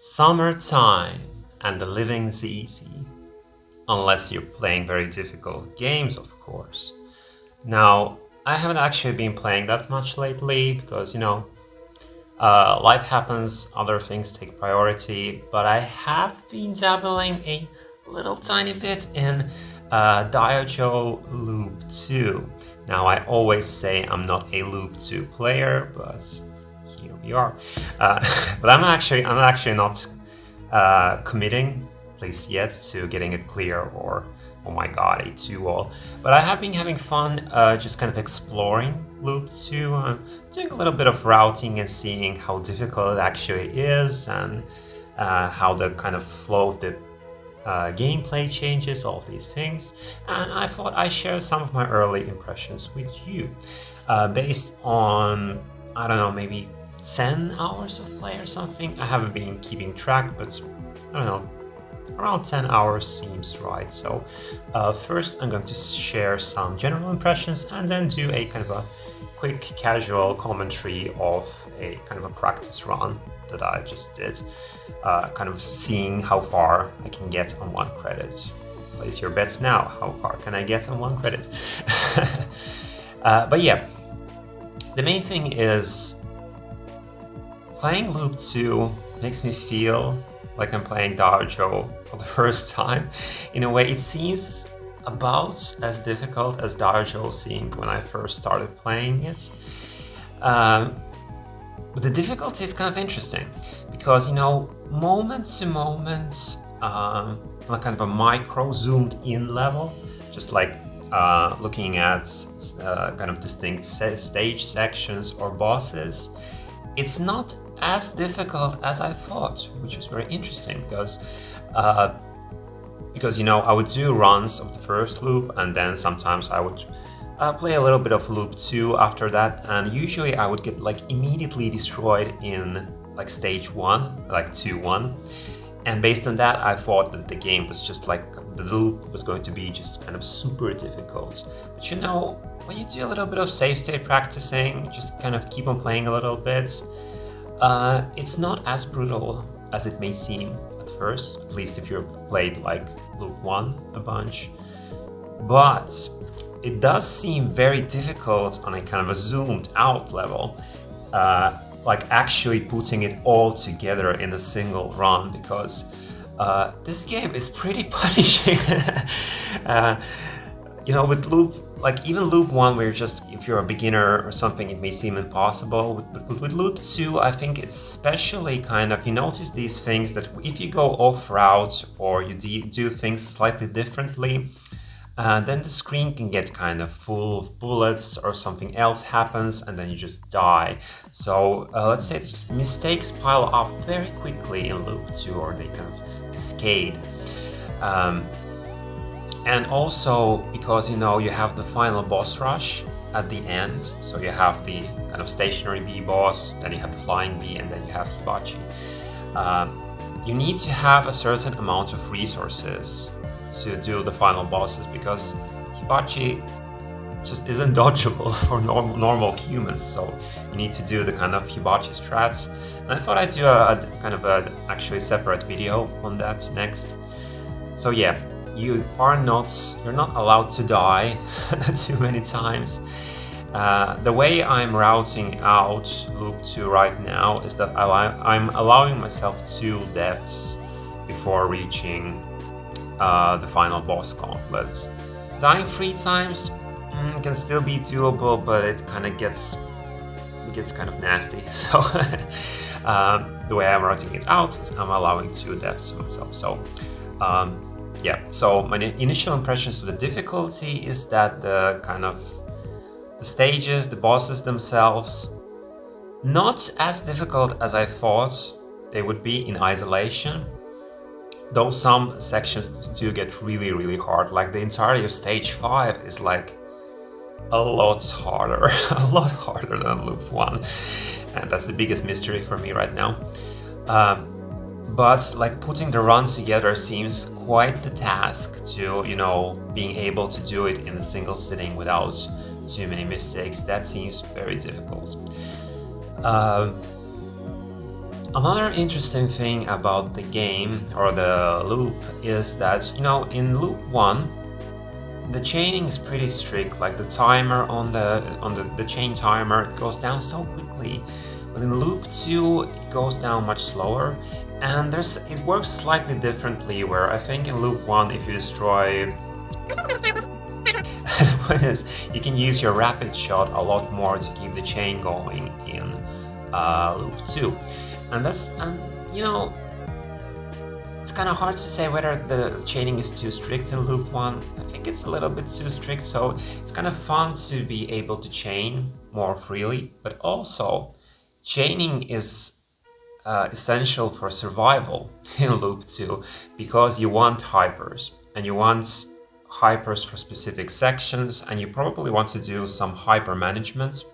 Summertime and the living's easy. Unless you're playing very difficult games, of course. Now, I haven't actually been playing that much lately because, life happens, other things take priority, but I have been dabbling a little tiny bit in Daioujou Loop 2. Now, I always say I'm not a Loop 2 player, but here we are. But I'm actually not committing, at least yet, to getting a clear or, oh my god, a 2-all. But I have been having fun just kind of exploring Loop 2, doing a little bit of routing and seeing how difficult it actually is and how the kind of flow of the gameplay changes, all of these things. And I thought I'd share some of my early impressions with you based on, I don't know, maybe 10 hours of play or something. I haven't been keeping track, but I don't know, around 10 hours seems right. So first I'm going to share some general impressions and then do a kind of a quick casual commentary of a kind of a practice run that I just did, kind of seeing how far I can get on 1 credit. Place your bets now. How far can I get on 1 credit? But yeah, the main thing is playing Loop 2 makes me feel like I'm playing Daioujou for the first time. In a way, it seems about as difficult as Daioujou seemed when I first started playing it. But the difficulty is kind of interesting because, moment to moment, on a kind of a micro zoomed in level, just like looking at kind of distinct stage sections or bosses, it's not as difficult as I thought, which was very interesting because I would do runs of the first loop and then sometimes I would play a little bit of Loop 2 after that, and usually I would get like immediately destroyed in like stage 1, like 2-1. And based on that, I thought that the game was just like, the loop was going to be just kind of super difficult. But when you do a little bit of save state practicing, just kind of keep on playing a little bit, it's not as brutal as it may seem at first, at least if you've played like Loop 1 a bunch. But it does seem very difficult on a kind of a zoomed out level, like actually putting it all together in a single run, because this game is pretty punishing. With Loop, like even Loop 1, where if you're a beginner or something, it may seem impossible. But with Loop 2, I think it's especially kind of, you notice these things that if you go off route or you do things slightly differently, then the screen can get kind of full of bullets or something else happens and then you just die. So let's say these mistakes pile up very quickly in Loop 2, or they kind of cascade. And also because, you have the final boss rush at the end. So you have the kind of stationary B boss, then you have the flying B, and then you have Hibachi. You need to have a certain amount of resources to do the final bosses, because Hibachi just isn't dodgeable for normal humans, so you need to do the kind of Hibachi strats. And I thought I'd do a kind of a actually separate video on that next. So yeah, you're not allowed to die too many times. The way I'm routing out Loop 2 right now is that I'm allowing myself 2 deaths before reaching the final boss gauntlet. Dying 3 times can still be doable, but it kind of gets kind of nasty. So the way I'm routing it out is I'm allowing 2 deaths to myself. So yeah, so my initial impressions of the difficulty is that the stages, the bosses themselves, not as difficult as I thought they would be in isolation. Though some sections do get really, really hard, like the entirety of stage 5 is like a lot harder, a lot harder than Loop 1. And that's the biggest mystery for me right now. But like putting the run together seems quite the task to, being able to do it in a single sitting without too many mistakes. That seems very difficult. Another interesting thing about the game or the loop is that, in loop 1, the chaining is pretty strict. Like the timer on the chain timer, it goes down so quickly. But in loop 2, it goes down much slower, and it works slightly differently. Where I think in loop 1, if you destroy, the point is, you can use your rapid shot a lot more to keep the chain going in loop 2, and it's kind of hard to say whether the chaining is too strict in loop 1. I think it's a little bit too strict, so it's kind of fun to be able to chain more freely, but also chaining is essential for survival in loop 2 because you want hypers, and you want hypers for specific sections, and you probably want to do some hyper management.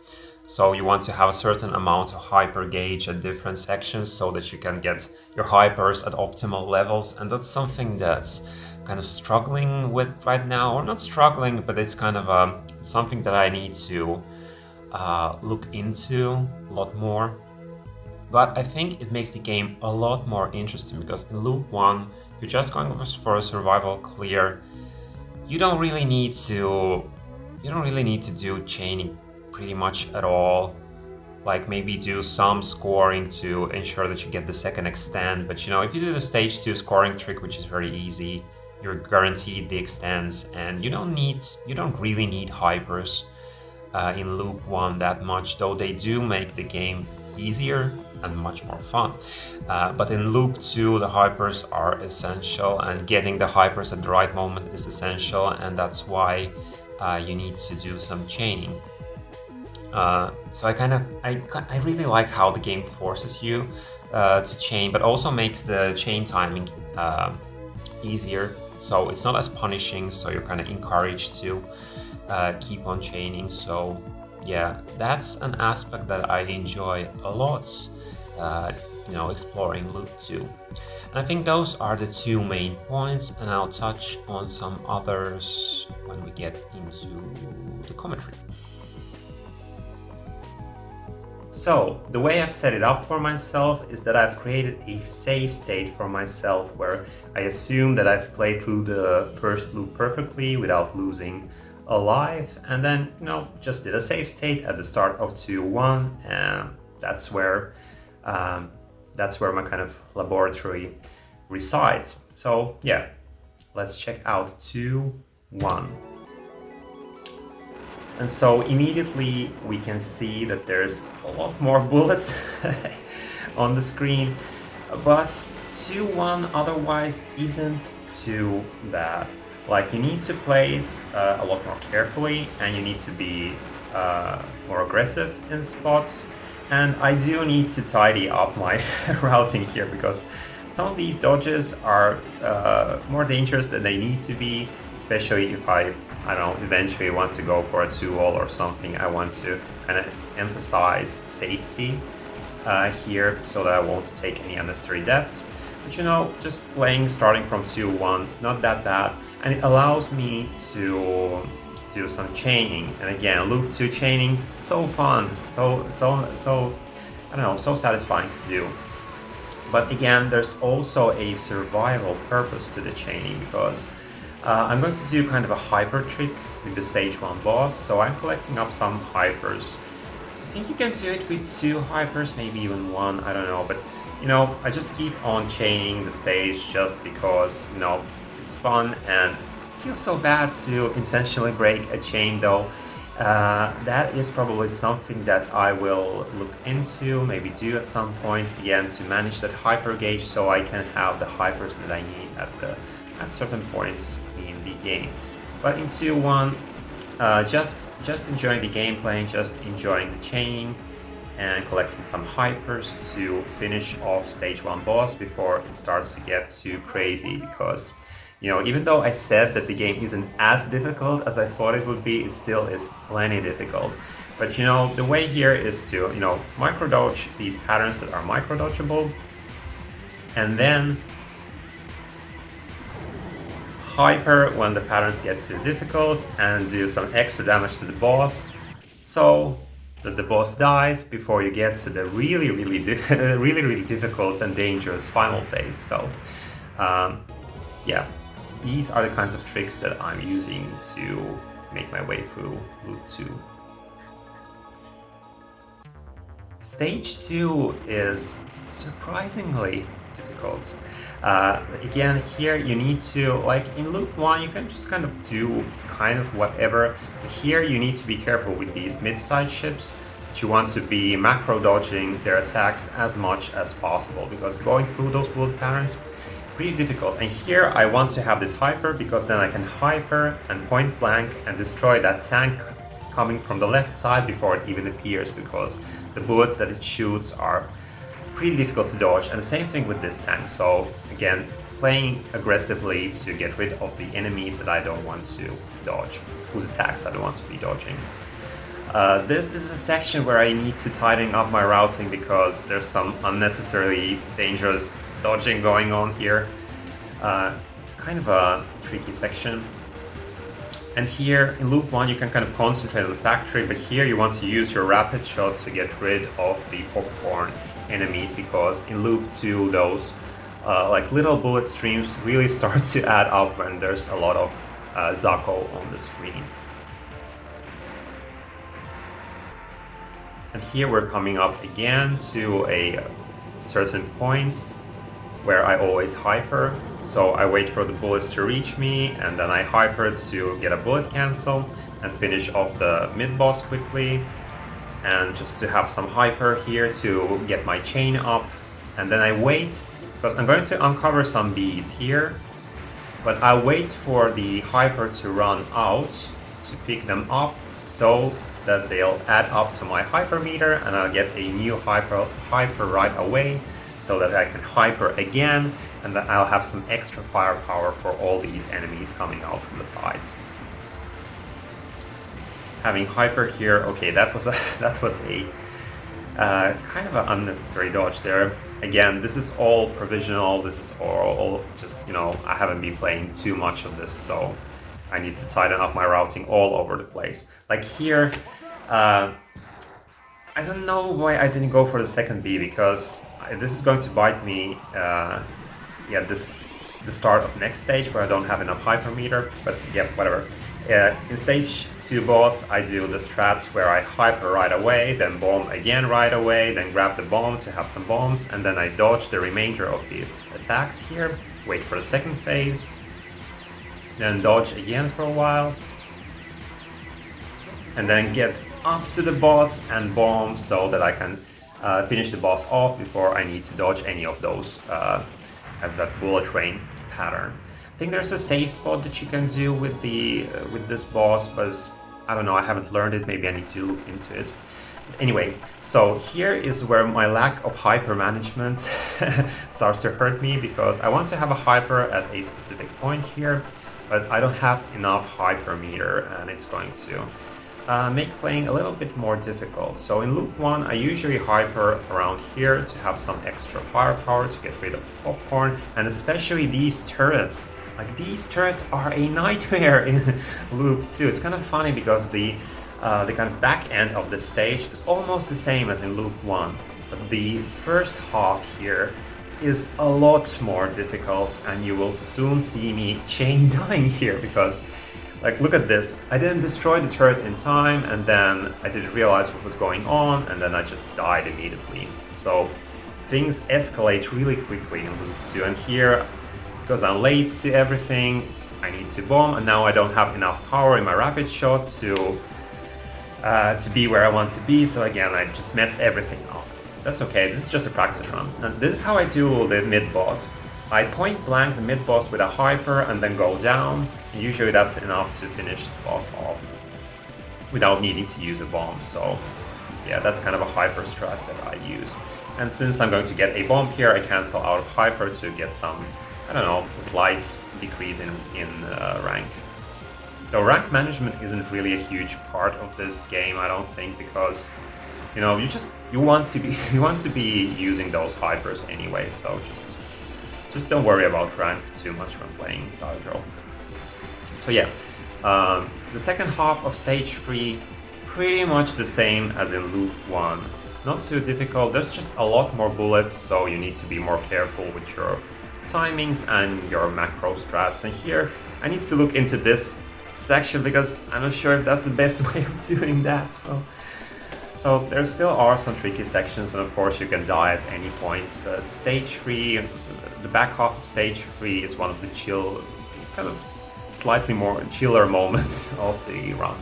So you want to have a certain amount of hyper gauge at different sections so that you can get your hypers at optimal levels, and that's something that's kind of struggling with right now, or not struggling, but it's kind of something that I need to look into a lot more. But I think it makes the game a lot more interesting because in loop 1, if you're just going for a survival clear, you don't really need to do chaining pretty much at all. Like maybe do some scoring to ensure that you get the second extend, but if you do the stage 2 scoring trick, which is very easy, you're guaranteed the extends, and you don't really need hypers in loop 1 that much, though they do make the game easier and much more fun. But in loop 2, the hypers are essential, and getting the hypers at the right moment is essential, and that's why you need to do some chaining. So I really like how the game forces you to chain, but also makes the chain timing easier. So it's not as punishing, so you're kind of encouraged to keep on chaining. So yeah, that's an aspect that I enjoy a lot, exploring loop 2. And I think those are the two main points, and I'll touch on some others when we get into the commentary. So, the way I've set it up for myself is that I've created a save state for myself where I assume that I've played through the first loop perfectly without losing a life, and then, just did a save state at the start of 2-1, and that's where my kind of laboratory resides. So, yeah, let's check out 2-1. And so immediately we can see that there's a lot more bullets on the screen, but 2-1 otherwise isn't too bad. Like, you need to play it a lot more carefully, and you need to be more aggressive in spots. And I do need to tidy up my routing here, because some of these dodges are more dangerous than they need to be, especially if I don't know, eventually want to go for a 2-all or something. I want to kind of emphasize safety here so that I won't take any unnecessary deaths. But just playing starting from 2-1, not that bad. And it allows me to do some chaining. And again, loop 2 chaining, so fun, so I don't know, so satisfying to do. But again, there's also a survival purpose to the chaining, because I'm going to do kind of a hyper trick with the stage 1 boss, so I'm collecting up some hypers. I think you can do it with 2 hypers, maybe even 1, I don't know, but I just keep on chaining the stage just because, it's fun, and it feels so bad to intentionally break a chain though. That is probably something that I will look into, maybe do at some point, again, to manage that hyper gauge so I can have the hypers that I need at certain points in the game. But in 2-1, just enjoying the gameplay, just enjoying the chaining, and collecting some hypers to finish off stage 1 boss before it starts to get too crazy, because even though I said that the game isn't as difficult as I thought it would be, it still is plenty difficult. But the way here is to micro-dodge these patterns that are micro-dodgeable, and then hyper when the patterns get too difficult, and do some extra damage to the boss. So that the boss dies before you get to the really difficult and dangerous final phase. So yeah, these are the kinds of tricks that I'm using to make my way through Loop 2. Stage 2 is surprisingly difficult. Again, here you need to, like in Loop 1, you can just kind of do kind of whatever. But here you need to be careful with these mid-sized ships. You want to be macro dodging their attacks as much as possible, because going through those bullet patterns pretty difficult. And here I want to have this hyper, because then I can hyper and point blank and destroy that tank coming from the left side before it even appears, because the bullets that it shoots are pretty difficult to dodge. And the same thing with this tank. So again, playing aggressively to get rid of the enemies that I don't want to dodge, whose attacks I don't want to be dodging. This is a section where I need to tighten up my routing, because there's some unnecessarily dangerous dodging going on here. Kind of a tricky section. And here in Loop 1 you can kind of concentrate on the factory, but here you want to use your rapid shot to get rid of the popcorn enemies, because in Loop 2 those like little bullet streams really start to add up when there's a lot of Zako on the screen. And here we're coming up again to a certain point where I always hyper. So I wait for the bullets to reach me, and then I hyper to get a bullet cancel and finish off the mid-boss quickly. And just to have some hyper here to get my chain up. And then I wait, because I'm going to uncover some bees here. But I wait for the hyper to run out to pick them up, so that they'll add up to my hyper meter, and I'll get a new hyper right away, so that I can hyper again, and then I'll have some extra firepower for all these enemies coming out from the sides. Having hyper here, okay, that was a kind of an unnecessary dodge there. Again, this is all provisional. This is all just, you know, I haven't been playing too much of this, so I need to tighten up my routing all over the place. Like here, I don't know why I didn't go for the second B, because this is going to bite me. Yeah, the start of next stage where I don't have enough hyper meter, but yeah, whatever. In stage 2 boss, I do the strats where I hyper right away, then bomb again right away, then grab the bomb to have some bombs, and then I dodge the remainder of these attacks here, wait for the second phase, then dodge again for a while, and then get up to the boss and bomb so that I can finish the boss off before I need to dodge any of those have that bullet train pattern. I think there's a save spot that you can do with the with this boss, but I don't know, I haven't learned it, maybe I need to look into it. Anyway, so here is where my lack of hyper management starts to hurt me, because I want to have a hyper at a specific point here, but I don't have enough hyper meter, and it's going to make playing a little bit more difficult. So in Loop 1, I usually hyper around here to have some extra firepower to get rid of popcorn, and especially these turrets. Like, these turrets are a nightmare in Loop 2. It's kind of funny because the kind of back end of the stage is almost the same as in Loop 1, but the first half here is a lot more difficult, and you will soon see me chain dying here, because like, look at this. I didn't destroy the turret in time, and then I didn't realize what was going on, and then I just died immediately. So things escalate really quickly in Loop 2, and here, because I'm late to everything, I need to bomb, and now I don't have enough power in my rapid shot to be where I want to be, so again, I just mess everything up. That's okay, this is just a practice run. And this is how I do the mid-boss. I point blank the mid-boss with a hyper and then go down. Usually that's enough to finish the boss off without needing to use a bomb, so yeah, that's kind of a hyper strat that I use. And since I'm going to get a bomb here, I cancel out of hyper to get some, I don't know, a slight decrease in rank. Though rank management isn't really a huge part of this game, I don't think, because, you know, you want to be using those hypers anyway, so just don't worry about rank too much when playing Daioujou. So yeah, the second half of stage 3, pretty much the same as in loop 1. Not too difficult, there's just a lot more bullets, so you need to be more careful with your timings and your macro strats. And here I need to look into this section because I'm not sure if that's the best way of doing that. So there still are some tricky sections, and of course you can die at any point, but stage 3, the back half of stage 3 is one of the chill, kind of slightly more chiller moments of the run.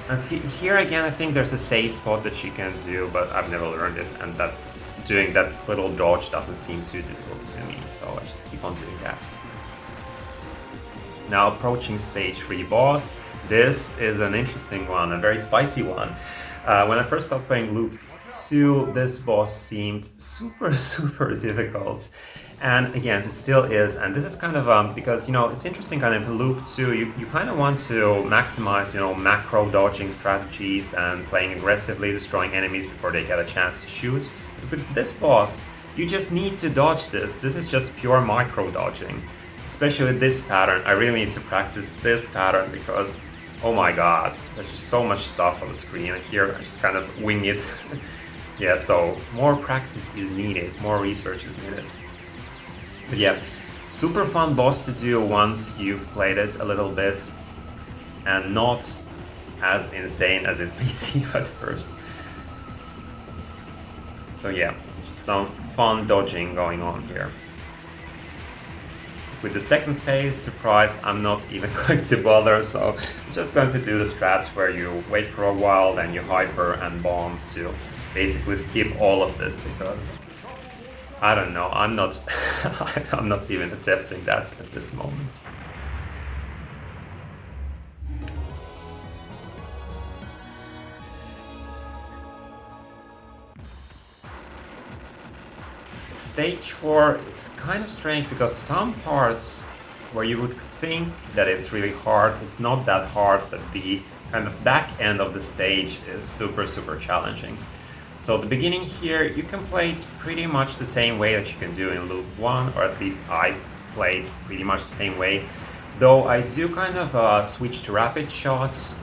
And here again I think there's a save spot that you can do, but I've never learned it, and that doing that little dodge doesn't seem too difficult to me, so I just keep on doing that. Now approaching stage 3 boss. This is an interesting one, a very spicy one. When I first started playing Loop 2, this boss seemed super difficult. And again, it still is, and this is kind of, because, you know, it's interesting kind of in Loop 2, you kind of want to maximize, you know, macro dodging strategies and playing aggressively, destroying enemies before they get a chance to shoot. But with this boss, you just need to dodge this. This is just pure micro dodging. Especially this pattern, I really need to practice this pattern because, oh my god, there's just so much stuff on the screen, and here I just kind of wing it. Yeah, so more practice is needed, more research is needed. But yeah, super fun boss to do once you've played it a little bit, and not as insane as it may seem at first. So yeah, just some fun dodging going on here. With the second phase, surprise, I'm not even going to bother, so I'm just going to do the strats where you wait for a while, then you hyper and bomb to basically skip all of this, because I don't know, I'm not I'm not even accepting that at this moment. Stage 4 is kind of strange because some parts where you would think that it's really hard, it's not that hard, but the kind of back end of the stage is super challenging. So the beginning here, you can play it pretty much the same way that you can do in Loop 1, or at least I played pretty much the same way. Though I do kind of switch to rapid shots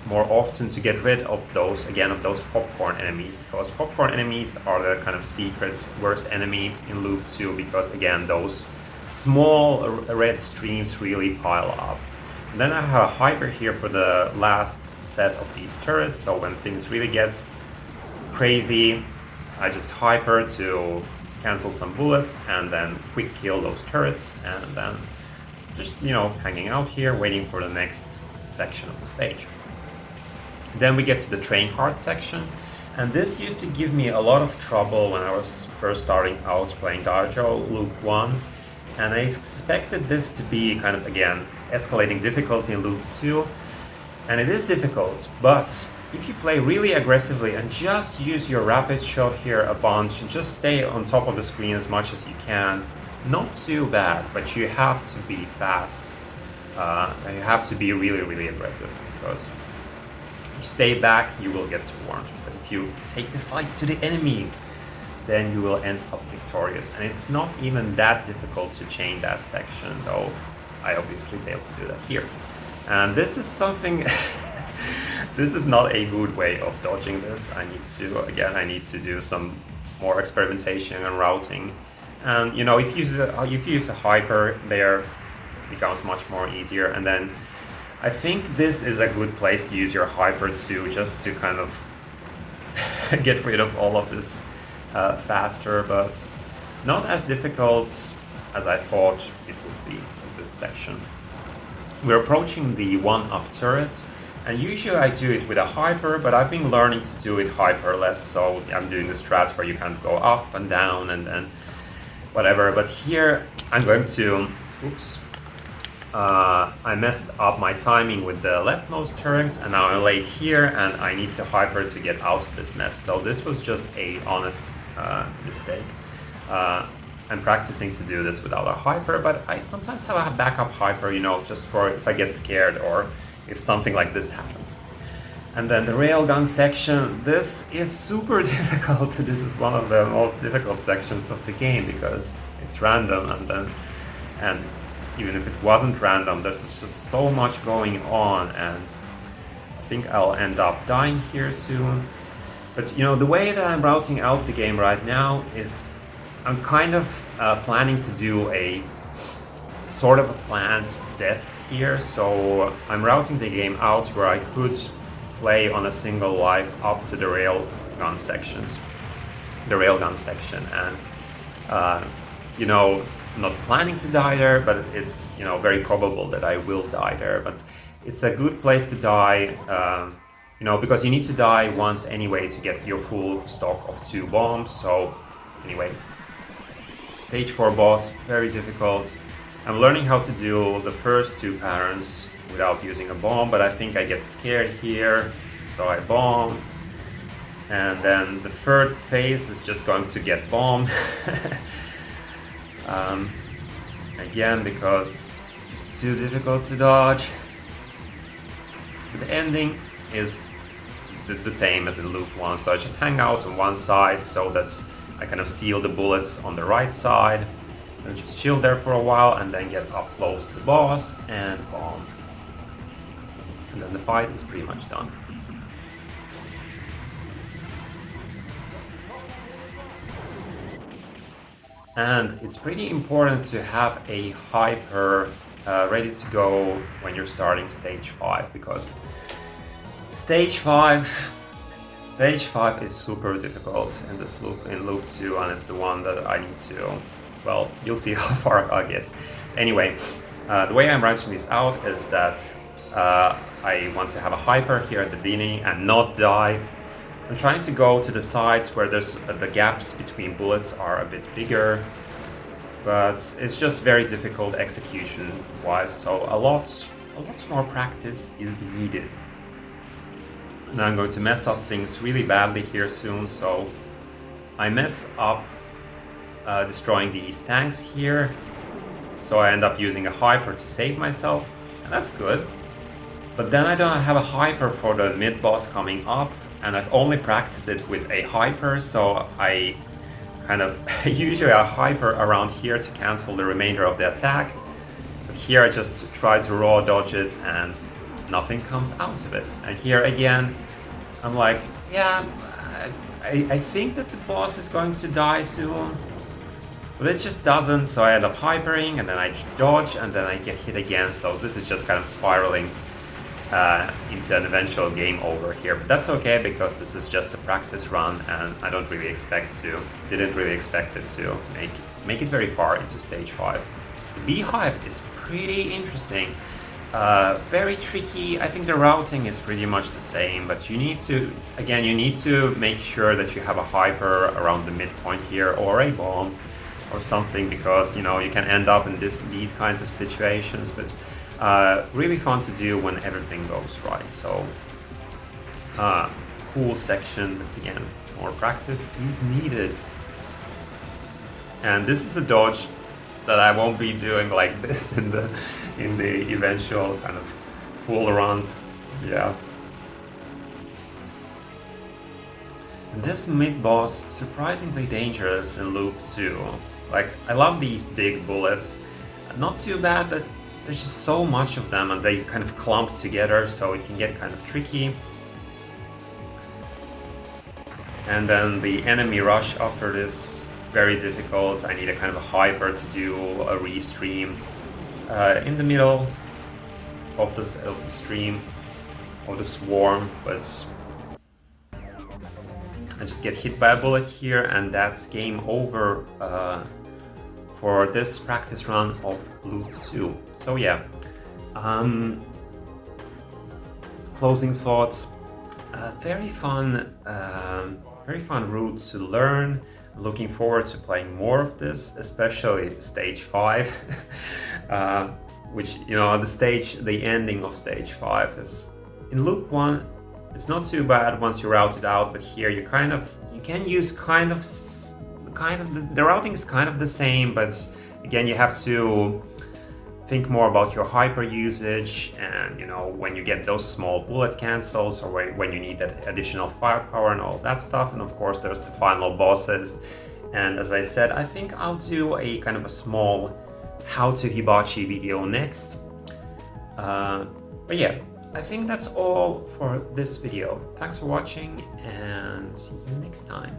more often to get rid of those, again, of those popcorn enemies, because popcorn enemies are the kind of secret worst enemy in Loop 2, because again, those small red streams really pile up. And then I have a hyper here for the last set of these turrets, so when things really get crazy, I just hyper to cancel some bullets and then quick kill those turrets, and then just, you know, hanging out here waiting for the next section of the stage. Then we get to the train card section, and this used to give me a lot of trouble when I was first starting out playing Daioujou Loop 1, and I expected this to be kind of, again, escalating difficulty in Loop 2, and it is difficult, but if you play really aggressively and just use your rapid shot here a bunch and just stay on top of the screen as much as you can, not too bad, but you have to be fast. You have to be really aggressive, because if you stay back, you will get swarmed. But if you take the fight to the enemy, then you will end up victorious. And it's not even that difficult to chain that section, though I obviously failed to do that here. And this is something... This is not a good way of dodging this. I need to do some more experimentation and routing. And, you know, if you use a hyper there, it becomes much more easier. And then I think this is a good place to use your hyper too, just to kind of get rid of all of this faster, but not as difficult as I thought it would be in this section. We're approaching the 1-up turret, and usually I do it with a hyper, but I've been learning to do it hyperless, so I'm doing the strat where you kind of go up and down and then whatever. But here I'm going to, oops, I messed up my timing with the leftmost turret, and now I'm late here and I need to hyper to get out of this mess. So this was just a honest mistake. I'm practicing to do this without a hyper, but I sometimes have a backup hyper, you know, just for if I get scared or if something like this happens. And then the railgun section, this is super difficult. This is one of the most difficult sections of the game because it's random, and even if it wasn't random, there's just so much going on, and think I'll end up dying here soon. But you know, the way that I'm routing out the game right now is I'm kind of planning to do a sort of a planned death here. So I'm routing the game out where I could play on a single life up to the railgun sections, the railgun section, and you know, not planning to die there, but it's, you know, very probable that I will die there. But it's a good place to die, you know, because you need to die once anyway to get your full stock of 2 bombs. So anyway, stage 4 boss, very difficult. I'm learning how to do the first 2 patterns without using a bomb, but I think I get scared here, so I bomb. And then the 3rd phase is just going to get bombed. Again, because it's too difficult to dodge. But the ending is the same as in loop 1, so I just hang out on one side so that I kind of seal the bullets on the right side, and just chill there for a while, and then get up close to the boss and bomb. And then the fight is pretty much done. And it's pretty important to have a hyper ready to go when you're starting stage 5, because stage 5 is super difficult in this loop, in loop 2, and it's the one that I need to, well, you'll see how far I get. Anyway, the way I'm writing this out is that I want to have a hyper here at the beginning and not die. I'm trying to go to the sides where there's the gaps between bullets are a bit bigger, but it's just very difficult execution-wise, so a lot more practice is needed. And I'm going to mess up things really badly here soon, so I mess up destroying these tanks here, so I end up using a hyper to save myself, and that's good. But then I don't have a hyper for the mid-boss coming up, and I've only practiced it with a hyper, so I kind of usually a hyper around here to cancel the remainder of the attack. But here I just try to raw dodge it and nothing comes out of it. And here again, I'm like, yeah, I think that the boss is going to die soon, but it just doesn't, so I end up hypering, and then I dodge, and then I get hit again, so this is just kind of spiraling into an eventual game over here. But that's okay, because this is just a practice run, and I didn't really expect it to make it very far into stage 5. The beehive is pretty interesting. Very tricky. I think the routing is pretty much the same, but you need to make sure that you have a hyper around the midpoint here, or a bomb or something, because you know you can end up in these kinds of situations. But really fun to do when everything goes right. So cool section, but again, more practice is needed. And this is a dodge that I won't be doing like this in the eventual kind of full runs. Yeah. And this mid-boss, surprisingly dangerous in loop 2. Like, I love these big bullets. Not too bad, but there's just so much of them and they kind of clump together, so it can get kind of tricky. And then the enemy rush after this, very difficult. I need a kind of a hyper to do a restream in the middle of the stream, of the swarm, but I just get hit by a bullet here, and that's game over for this practice run of loop 2. So yeah, closing thoughts. Very fun route to learn. Looking forward to playing more of this, especially stage 5, which, you know, the ending of stage 5 is in loop 1. It's not too bad once you route it out, but here you can use the routing is kind of the same, but again you have to think more about your hyper usage, and you know, when you get those small bullet cancels, or when you need that additional firepower and all that stuff. And of course there's the final bosses, and as I said, I think I'll do a kind of a small how to hibachi video next. But yeah, I think that's all for this video. Thanks for watching and see you next time.